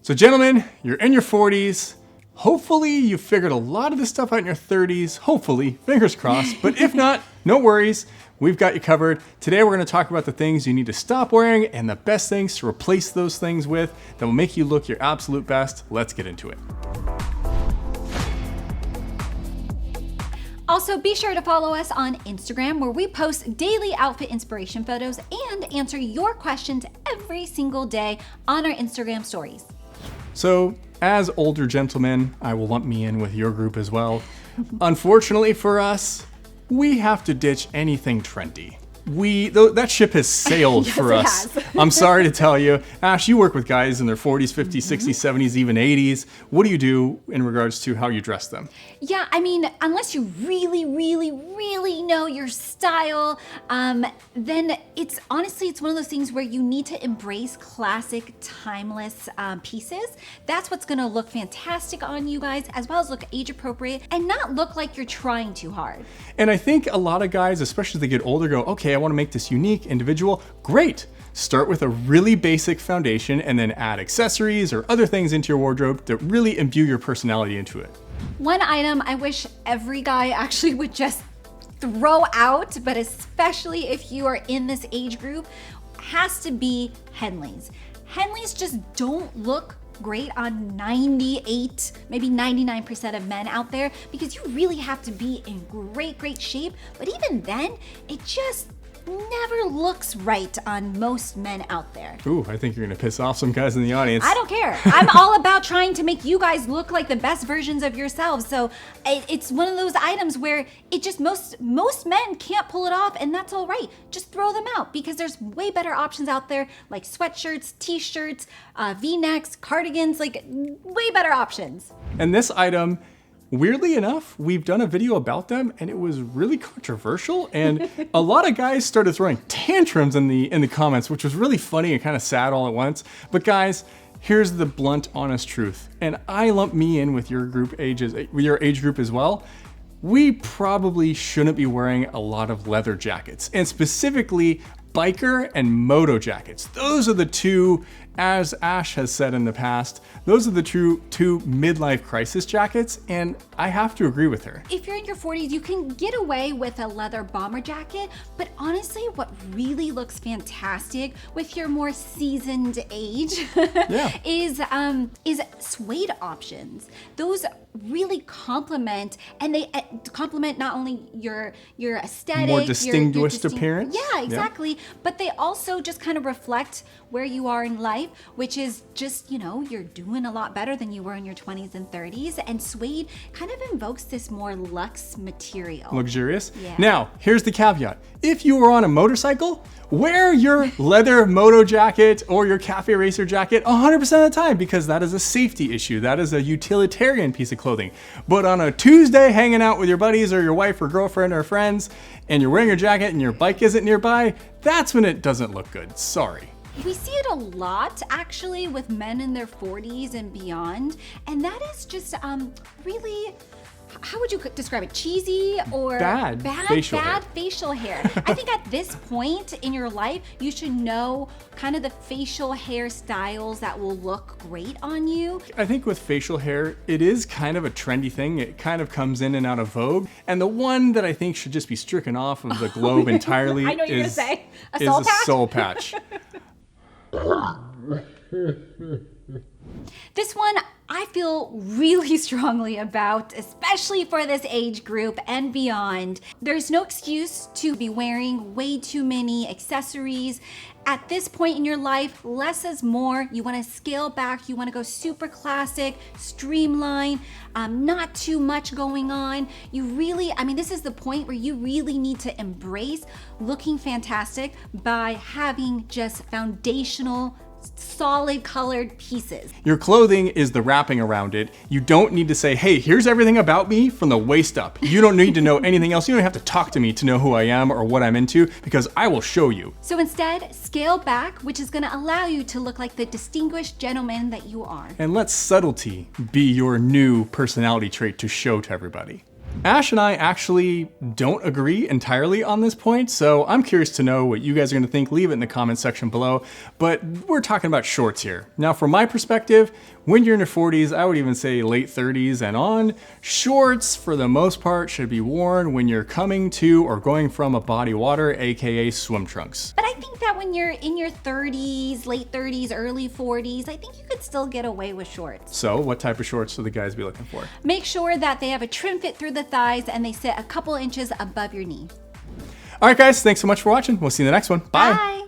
So gentlemen, you're in your 40s. Hopefully you figured a lot of this stuff out in your 30s. Hopefully, fingers crossed. But if not, no worries. We've got you covered. Today we're going to talk about the things you need to stop wearing and the best things to replace those things with that will make you look your absolute best. Let's get into it. Also, be sure to follow us on Instagram, where we post daily outfit inspiration photos and answer your questions every single day on our Instagram stories. So, as older gentlemen, I will lump me in with your group as well. Unfortunately for us, we have to ditch anything trendy. That ship has sailed Yes, for it us. has. I'm sorry to tell you. Ash, you work with guys in their 40s, 50s, 60s, 70s, even 80s. What do you do in regards to how you dress them? Yeah, I mean, unless you really know your style, then it's one of those things where you need to embrace classic, timeless pieces. That's what's gonna look fantastic on you guys, as well as look age appropriate and not look like you're trying too hard. And I think a lot of guys, especially as they get older, go, okay, I want to make this unique, individual. Great. Start with a really basic foundation and then add accessories or other things into your wardrobe that really imbue your personality into it. One item I wish every guy actually would just throw out, but especially if you are in this age group, has to be Henleys. Henleys just don't look great on 98, maybe 99% of men out there, because you really have to be in great shape. But even then, it just never looks right on most men out there. Ooh, I think you're gonna piss off some guys in the audience. I don't care. I'm all about trying to make you guys look like the best versions of yourselves. So it's one of those items where it just most men can't pull it off, and that's all right. Just throw them out, because there's way better options out there, like sweatshirts, t-shirts, V-necks, cardigans, like way better options. And this item, weirdly enough, we've done a video about them and it was really controversial, and a lot of guys started throwing tantrums in the comments, which was really funny and kind of sad all at once. But guys, here's the blunt, honest truth. And I lump me in with your age group as well. We probably shouldn't be wearing a lot of leather jackets, and specifically biker and moto jackets. Those are the two, as Ash has said in the past, those are the two midlife crisis jackets, and I have to agree with her. If you're in your 40s, you can get away with a leather bomber jacket, but honestly, what really looks fantastic with your more seasoned age is suede options. Those really complement, and they complement not only your aesthetic, more distinguished appearance. Yeah, exactly. But they also just kind of reflect where you are in life, which is just, you're doing a lot better than you were in your 20s and 30s. And suede kind of invokes this more luxe material. Luxurious? Yeah. Now, here's the caveat. If you are on a motorcycle, wear your leather moto jacket or your cafe racer jacket 100% of the time, because that is a safety issue. That is a utilitarian piece of clothing. But on a Tuesday, hanging out with your buddies or your wife or girlfriend or friends, and you're wearing your jacket and your bike isn't nearby, that's when it doesn't look good. Sorry. We see it a lot, actually, with men in their 40s and beyond. And that is just really, how would you describe it? Cheesy or bad facial hair. I think at this point in your life, you should know kind of the facial hair styles that will look great on you. I think with facial hair, it is kind of a trendy thing. It kind of comes in and out of vogue. And the one that I think should just be stricken off of the globe entirely I know you're is gonna say a soul patch. This one I feel really strongly about, especially for this age group and beyond. There's no excuse to be wearing way too many accessories. At this point in your life, less is more. You want to scale back. You want to go super classic, streamline, not too much going on. This is the point where you really need to embrace looking fantastic by having just foundational, solid colored pieces. Your clothing is the wrapping around it. You don't need to say, hey, here's everything about me from the waist up. You don't need to know anything else. You don't have to talk to me to know who I am or what I'm into, because I will show you. So instead, scale back, which is gonna allow you to look like the distinguished gentleman that you are. And let subtlety be your new personality trait to show to everybody. Ash and I actually don't agree entirely on this point, so I'm curious to know what you guys are gonna think. Leave it in the comment section below, but we're talking about shorts here. Now, from my perspective, when you're in your 40s, I would even say late 30s and on, shorts, for the most part, should be worn when you're coming to or going from a body water, AKA swim trunks. But I think that when you're in your 30s, late 30s, early 40s, I think you could still get away with shorts. So what type of shorts should the guys be looking for? Make sure that they have a trim fit through the thighs and they sit a couple inches above your knee. All right, guys, thanks so much for watching. We'll see you in the next one. Bye. Bye.